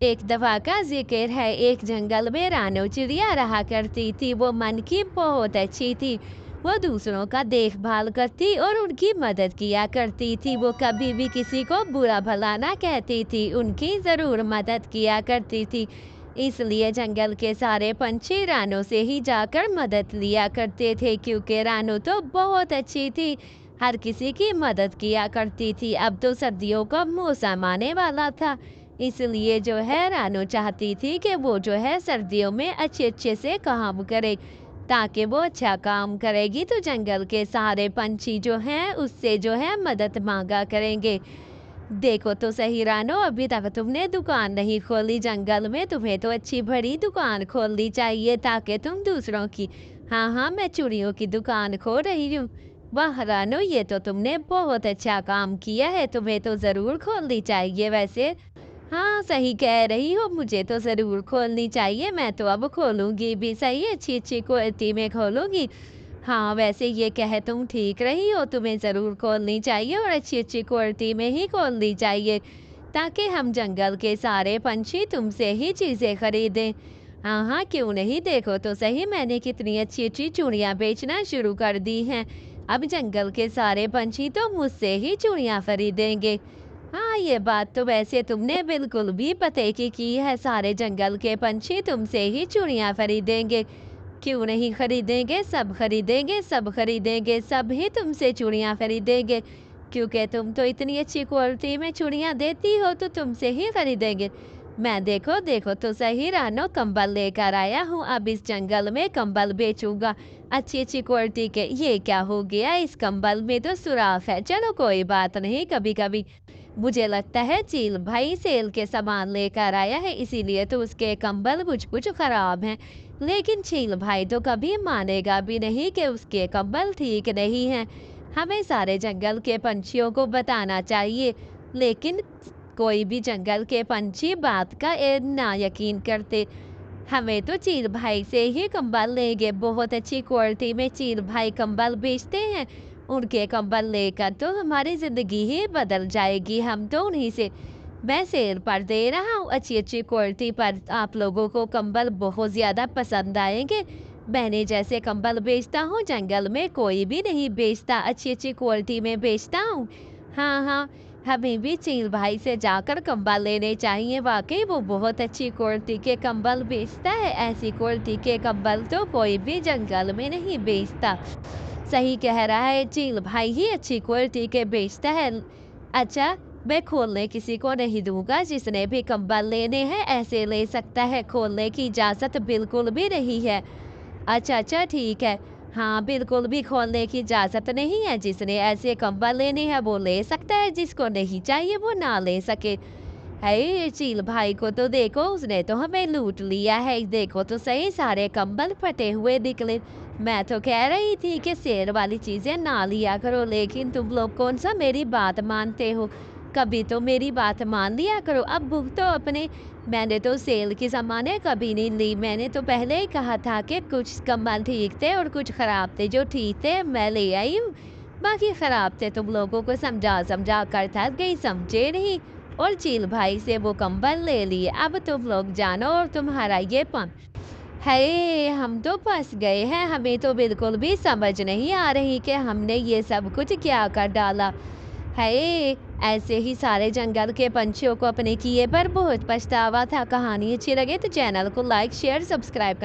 एक दफा का जिक्र है, एक जंगल में रानो चिड़िया रहा करती थी। वो मन की बहुत अच्छी थी। वो दूसरों का देखभाल करती और उनकी मदद किया करती थी। वो कभी भी किसी को बुरा भला ना कहती थी, उनकी जरूर मदद किया करती थी। इसलिए जंगल के सारे पंछी रानो से ही जाकर मदद लिया करते थे, क्योंकि रानो तो बहुत अच्छी थी, हर किसी की मदद किया करती थी। अब तो सर्दियों का मौसम आने वाला था, इसलिए जो है रानो चाहती थी कि वो जो है सर्दियों में अच्छे-अच्छे से काम करे, ताकि वो अच्छा काम करेगी तो जंगल के सारे पंछी जो हैं उससे जो है मदद माँगा करेंगे। देखो तो सही रानो, अभी तक तुमने दुकान नहीं खोली जंगल में, तुम्हें तो अच्छी बड़ी दुकान खोलनी चाहिए ताकि तुम दूसरों की। हाँ, हाँ, मैं चूड़ियों की दुकान खोल रही हूँ। वाह रानो, ये तो तुमने बहुत अच्छा काम किया है, तुम्हें तो ज़रूर खोलनी चाहिए वैसे। हाँ, सही कह रही हो, मुझे तो ज़रूर खोलनी चाहिए, मैं तो अब खोलूँगी भी, सही अच्छी-अच्छी क्वालिटी में खोलूँगी। हाँ, वैसे ये कह तुम ठीक रही हो, तुम्हें ज़रूर खोलनी चाहिए और अच्छी-अच्छी क्वालिटी में ही खोलनी चाहिए, ताकि हम जंगल के सारे पंछी तुमसे ही चीज़ें खरीदें। हाँ, हाँ, क्यों नहीं, देखो तो सही मैंने कितनी अच्छी-अच्छी चूड़ियाँ बेचना शुरू कर दी हैं। अब जंगल के सारे पंछी तो मुझसे ही चूड़ियाँ खरीदेंगे। हाँ, ये बात तो वैसे तुमने बिल्कुल भी पते की है, सारे जंगल के पंछी तुमसे ही चूड़ियाँ खरीदेंगे। क्यों नहीं खरीदेंगे, सब खरीदेंगे, सब खरीदेंगे, सब ही तुमसे चूड़ियाँ खरीदेंगे। क्योंकि तुम तो इतनी अच्छी क्वालिटी में चूड़ियाँ देती हो, तो तुमसे ही खरीदेंगे। मैं देखो, देखो तो सही रानो, कंबल लेकर आया हूँ, अब इस जंगल में कंबल बेचूँगा, अच्छी-अच्छी क्वालिटी के। ये क्या हो गया, इस कंबल में तो सुराख है, चलो कोई बात नहीं, कभी-कभी मुझे लगता है चील भाई सेल के सामान लेकर आया है, इसीलिए तो उसके कंबल कुछ-कुछ खराब हैं। लेकिन चील भाई तो कभी मानेगा भी नहीं कि उसके कंबल ठीक नहीं हैं। हमें सारे जंगल के पंछियों को बताना चाहिए, लेकिन कोई भी जंगल के पंछी बात का ना यकीन करते। हमें तो चील भाई से ही कंबल लेंगे, बहुत अच्छी क्वालिटी में चील भाई कंबल बेचते हैं। उनके कंबल लेकर तो हमारी ज़िंदगी ही बदल जाएगी, हम तो उन्हीं से। मैं सेल पर दे रहा हूँ, अच्छी-अच्छी क्वालिटी पर आप लोगों को कंबल बहुत ज़्यादा पसंद आएँगे। मैंने जैसे कंबल बेचता हूँ, जंगल में कोई भी नहीं बेचता, अच्छी-अच्छी क्वालिटी में बेचता हूँ। हाँ, हाँ, हमें भी चील भाई से जाकर कंबल लेने चाहिए, वाक़ई वो बहुत अच्छी क्वालिटी के कंबल बेचता है, ऐसी क्वालिटी के कंबल तो कोई भी जंगल में नहीं बेचता। सही कह रहा है, चील भाई ही अच्छी क्वालिटी के बेचता है। अच्छा, मैं खोलने किसी को नहीं दूँगा, जिसने भी कंबल लेने हैं ऐसे ले सकता है, खोलने की इजाज़त बिल्कुल भी नहीं है। अच्छा, अच्छा, ठीक है। हाँ, बिल्कुल भी खोलने की इजाज़त नहीं है, जिसने ऐसे कंबल लेने हैं वो ले सकता है, जिसको नहीं चाहिए वो ना ले सके। है चील भाई को तो देखो, उसने तो हमें लूट लिया है, देखो तो सही सारे कंबल फटे हुए निकले। मैं तो कह रही थी कि सेल वाली चीज़ें ना लिया करो, लेकिन तुम लोग कौन सा मेरी बात मानते हो। कभी तो मेरी बात मान लिया करो, अब भुगतो अपने। मैंने तो सेल के ज़माने कभी नहीं ली, मैंने तो पहले ही कहा था कि कुछ कंबल ठीक थे और कुछ ख़राब थे, जो ठीक थे मैं ले आई हूँ, बाकी ख़राब थे तुम लोगों को समझा-समझा कर थक गई, समझे नहीं। और चील भाई से वो कंबल ले लिए, अब तुम लोग जानो और तुम्हारा ये पन है, हम तो फंस गए हैं, हमें तो बिल्कुल भी समझ नहीं आ रही कि हमने ये सब कुछ क्या कर डाला है। ऐसे ही सारे जंगल के पंछियों को अपने किए पर बहुत पछतावा था। कहानी अच्छी लगे तो चैनल को लाइक शेयर सब्सक्राइब कर